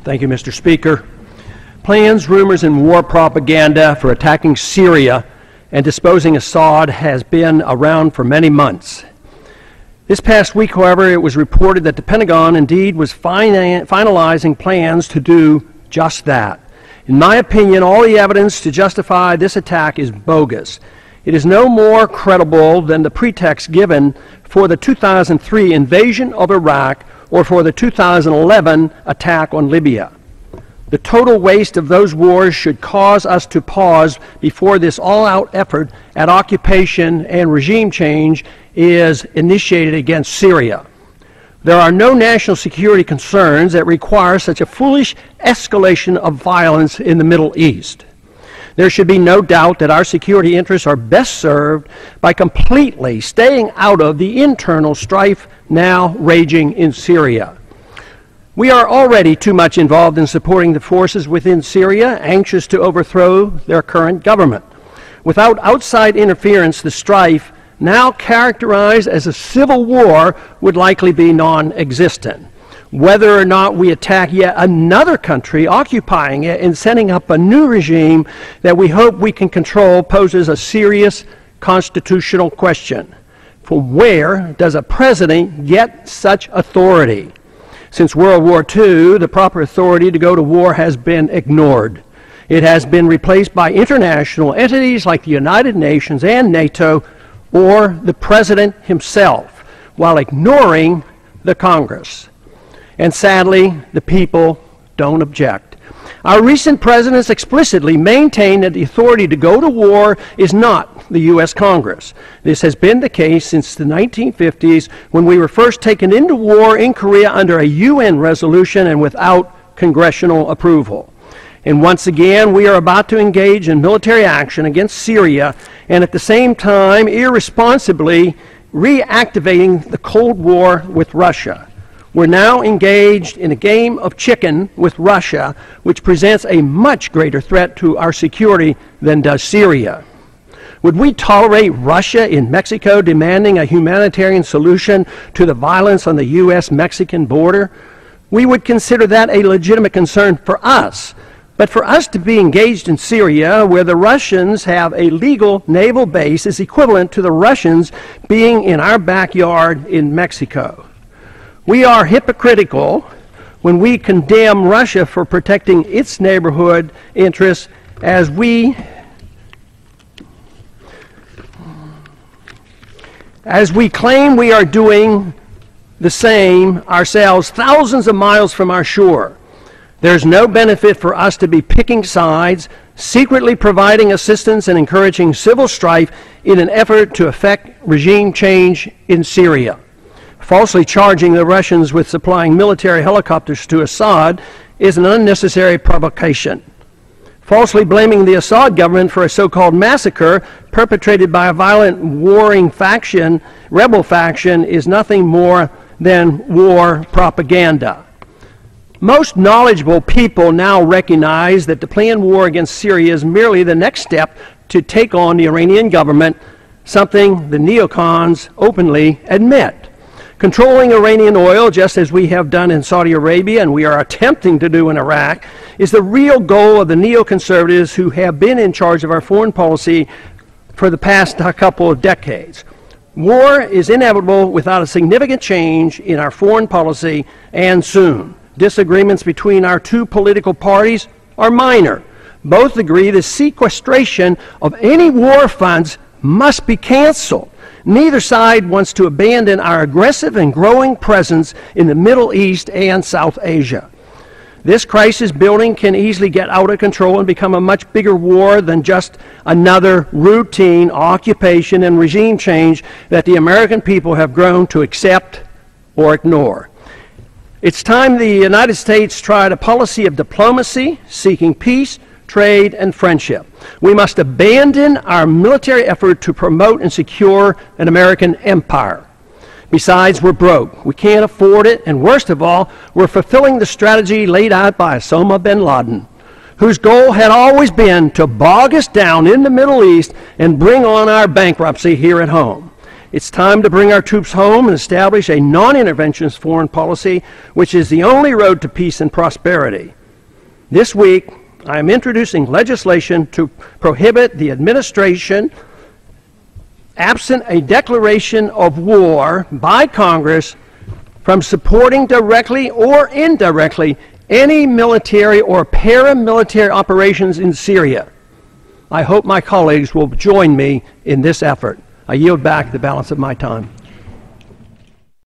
Thank you, Mr. Speaker. Plans, rumors, and war propaganda for attacking Syria and disposing Assad has been around for many months. This past week, however, it was reported that the Pentagon indeed was finalizing plans to do just that. In my opinion, all the evidence to justify this attack is bogus. It is no more credible than the pretext given for the 2003 invasion of Iraq or for the 2011 attack on Libya. The total waste of those wars should cause us to pause before this all-out effort at occupation and regime change is initiated against Syria. There are no national security concerns that require such a foolish escalation of violence in the Middle East. There should be no doubt that our security interests are best served by completely staying out of the internal strife now raging in Syria. We are already too much involved in supporting the forces within Syria, anxious to overthrow their current government. Without outside interference, the strife, now characterized as a civil war, would likely be non-existent. Whether or not we attack yet another country occupying it and setting up a new regime that we hope we can control poses a serious constitutional question. From where does a president get such authority? Since World War II, the proper authority to go to war has been ignored. It has been replaced by international entities like the United Nations and NATO, or the president himself, while ignoring the Congress. And sadly, the people don't object. Our recent presidents explicitly maintain that the authority to go to war is not the U.S. Congress. This has been the case since the 1950s, when we were first taken into war in Korea under a UN resolution and without congressional approval. And once again, we are about to engage in military action against Syria and at the same time irresponsibly reactivating the Cold War with Russia. We're now engaged in a game of chicken with Russia, which presents a much greater threat to our security than does Syria. Would we tolerate Russia in Mexico demanding a humanitarian solution to the violence on the U.S.-Mexican border? We would consider that a legitimate concern for us. But for us to be engaged in Syria, where the Russians have a legal naval base, is equivalent to the Russians being in our backyard in Mexico. We are hypocritical when we condemn Russia for protecting its neighborhood interests as we claim we are doing the same ourselves thousands of miles from our shore. There's no benefit for us to be picking sides, secretly providing assistance and encouraging civil strife in an effort to effect regime change in Syria. Falsely charging the Russians with supplying military helicopters to Assad is an unnecessary provocation. Falsely blaming the Assad government for a so-called massacre perpetrated by a violent warring faction, rebel faction, is nothing more than war propaganda. Most knowledgeable people now recognize that the planned war against Syria is merely the next step to take on the Iranian government, something the neocons openly admit. Controlling Iranian oil, just as we have done in Saudi Arabia and we are attempting to do in Iraq, is the real goal of the neoconservatives who have been in charge of our foreign policy for the past couple of decades. War is inevitable without a significant change in our foreign policy, and soon. Disagreements between our two political parties are minor. Both agree the sequestration of any war funds must be canceled. Neither side wants to abandon our aggressive and growing presence in the Middle East and South Asia. This crisis building can easily get out of control and become a much bigger war than just another routine occupation and regime change that the American people have grown to accept or ignore. It's time the United States tried a policy of diplomacy, seeking peace, trade, and friendship. We must abandon our military effort to promote and secure an American empire. Besides, we're broke. We can't afford it, and worst of all, we're fulfilling the strategy laid out by Osama bin Laden, whose goal had always been to bog us down in the Middle East and bring on our bankruptcy here at home. It's time to bring our troops home and establish a non-interventionist foreign policy, which is the only road to peace and prosperity. This week, I am introducing legislation to prohibit the administration, absent a declaration of war by Congress, from supporting directly or indirectly any military or paramilitary operations in Syria. I hope my colleagues will join me in this effort. I yield back the balance of my time.